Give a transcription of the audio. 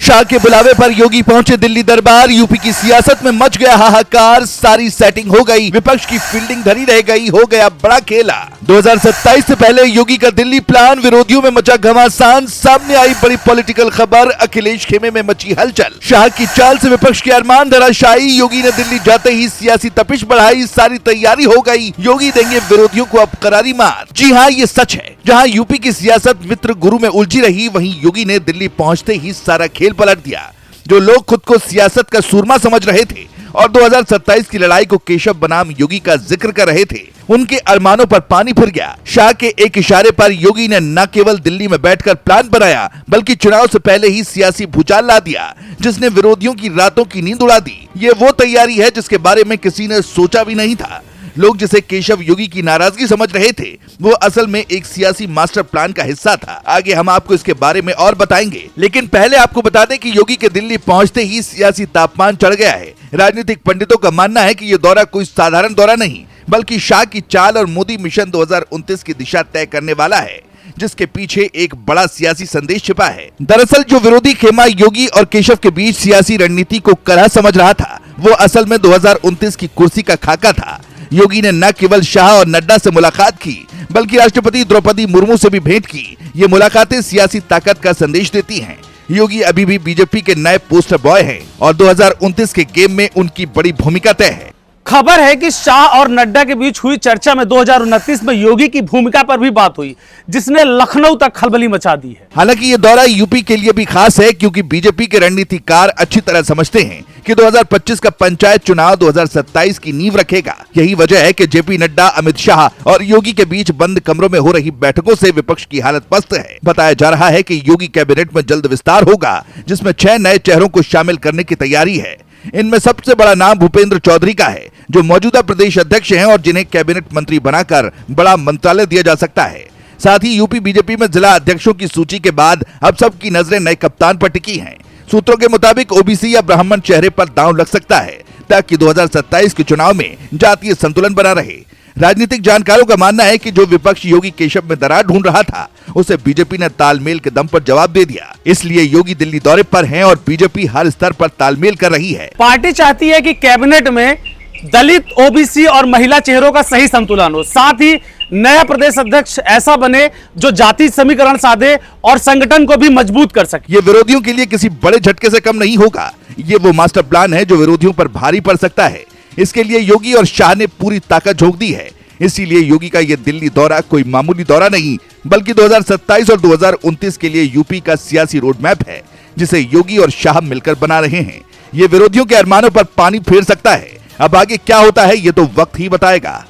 शाह के बुलावे पर योगी पहुंचे दिल्ली दरबार। यूपी की सियासत में मच गया हाहाकार, सारी सेटिंग हो गई, विपक्ष की फील्डिंग धरी रह गई, हो गया बड़ा खेला। 2027 से पहले योगी का दिल्ली प्लान, विरोधियों में मचा घमासान, सामने आई बड़ी पॉलिटिकल खबर, अखिलेश खेमे में मची हलचल। शाह की चाल से विपक्ष के अरमान धराशायी, योगी ने दिल्ली जाते ही सियासी तपिश बढ़ाई, सारी तैयारी हो गई, योगी देंगे विरोधियों को अब करारी मार। जी हाँ, ये सच है। जहां यूपी की सियासत मित्र गुरु में उलझी रही, वहीं योगी ने दिल्ली पहुंचते ही सारा खेल पलट दिया। जो लोग खुद को सियासत का सूरमा समझ रहे थे और 2027 की लड़ाई को केशव बनाम योगी का जिक्र कर रहे थे, उनके अरमानों पर पानी फिर गया। शाह के एक इशारे पर योगी ने न केवल दिल्ली में बैठकर प्लान बनाया, बल्कि चुनाव से पहले ही सियासी भूचाल ला दिया, जिसने विरोधियों की रातों की नींद उड़ा दी। ये वो तैयारी है जिसके बारे में किसी ने सोचा भी नहीं था। लोग जिसे केशव योगी की नाराजगी समझ रहे थे, वो असल में एक सियासी मास्टर प्लान का हिस्सा था। आगे हम आपको इसके बारे में और बताएंगे, लेकिन पहले आपको बता दें कि योगी के दिल्ली पहुंचते ही सियासी तापमान चढ़ गया है। राजनीतिक पंडितों का मानना है कि ये दौरा कोई साधारण दौरा नहीं, बल्कि शाह की चाल और मोदी मिशन 2029 की दिशा तय करने वाला है, जिसके पीछे एक बड़ा सियासी संदेश छिपा है। दरअसल जो विरोधी खेमा योगी और केशव के बीच सियासी रणनीति को कलह समझ रहा था, वो असल में 2029 की कुर्सी का खाका था। योगी ने न केवल शाह और नड्डा से मुलाकात की, बल्कि राष्ट्रपति द्रौपदी मुर्मू से भी भेंट की। ये मुलाकातें सियासी ताकत का संदेश देती हैं। योगी अभी भी बीजेपी के नए पोस्टर बॉय हैं और 2029 के गेम में उनकी बड़ी भूमिका तय है। खबर है कि शाह और नड्डा के बीच हुई चर्चा में 2029 में योगी की भूमिका पर भी बात हुई, जिसने लखनऊ तक खलबली मचा दी है। हालांकि ये दौरा यूपी के लिए भी खास है, क्योंकि बीजेपी के रणनीतिकार अच्छी तरह समझते हैं कि 2025 का पंचायत चुनाव 2027 की नींव रखेगा। यही वजह है कि जेपी नड्डा, अमित शाह और योगी के बीच बंद कमरों में हो रही बैठकों से विपक्ष की हालत पस्त है। बताया जा रहा है कि योगी कैबिनेट में जल्द विस्तार होगा, जिसमें 6 नए चेहरों को शामिल करने की तैयारी है। इनमें सबसे बड़ा नाम भूपेंद्र चौधरी का है, जो मौजूदा प्रदेश अध्यक्ष हैं और जिन्हें कैबिनेट मंत्री बनाकर बड़ा मंत्रालय दिया जा सकता है। साथ ही यूपी बीजेपी में जिला अध्यक्षों की सूची के बाद अब सबकी नजरें नए कप्तान पर टिकी हैं। सूत्रों के मुताबिक ओबीसी या ब्राह्मण चेहरे पर दांव लग सकता है, ताकि 2027 के चुनाव में जातीय संतुलन बना रहे। राजनीतिक जानकारों का मानना है कि जो विपक्ष योगी केशव में दरार ढूंढ रहा था, उसे बीजेपी ने तालमेल के दम पर जवाब दे दिया। इसलिए योगी दिल्ली दौरे पर हैं और बीजेपी हर स्तर पर तालमेल कर रही है। पार्टी चाहती है कि कैबिनेट में दलित, ओबीसी और महिला चेहरों का सही संतुलन हो। साथ ही नया प्रदेश अध्यक्ष ऐसा बने जो जाति समीकरण साधे और संगठन को भी मजबूत कर सके। ये विरोधियों के लिए किसी बड़े झटके से कम नहीं होगा। ये वो मास्टर प्लान है जो विरोधियों पर भारी पड़ सकता है। इसके लिए योगी और शाह ने पूरी ताकत झोंक दी है। इसीलिए योगी का ये दिल्ली दौरा कोई मामूली दौरा नहीं, बल्कि 2027 और 2029 के लिए यूपी का सियासी रोड मैप है, जिसे योगी और शाह मिलकर बना रहे हैं। ये विरोधियों के अरमानों पर पानी फेर सकता है। अब आगे क्या होता है, ये तो वक्त ही बताएगा।